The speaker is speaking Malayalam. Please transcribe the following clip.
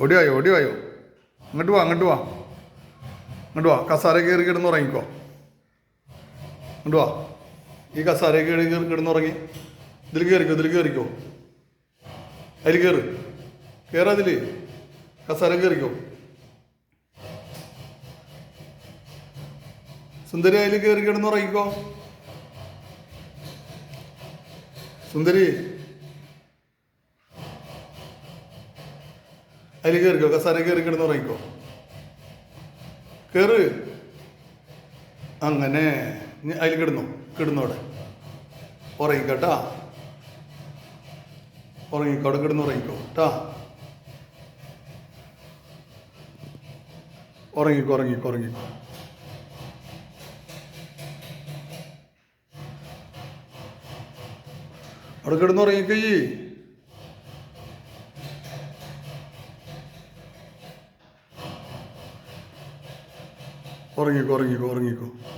ഓടിവായോ ഓടിവായോ, അങ്ങോട്ട് വാ അങ്ങോട്ട് വാ അങ്ങോട്ട് വാ, കസാര കയറി കിടന്ന് ഉറങ്ങിക്കോ. ഇങ്ങോട്ട് വാ, ഈ കസാര കയറി കിടന്നുറങ്ങി. ഇതിൽ കയറിക്കോ അതിൽ കയറതിൽ കസാര കയറിക്കോ. സുന്ദരി അതിൽ കയറി കിടന്നുറങ്ങിക്കോ. സുന്ദരി അതിൽ കയറിക്കോ, കസാര കയറി കിടന്നുറങ്ങിക്കോ. കയറ്, അങ്ങനെ അതിൽ കിടന്നോടെ ഉറങ്ങിക്കോട്ടാ. ഉറങ്ങിക്കോ, അവിടെ കിടന്നുറങ്ങിക്കോ ട്ടാ. ഉറങ്ങിക്കോ. അവിടെ കിടന്നുറങ്ങിക്കോ. ഉറങ്ങിക്കോ.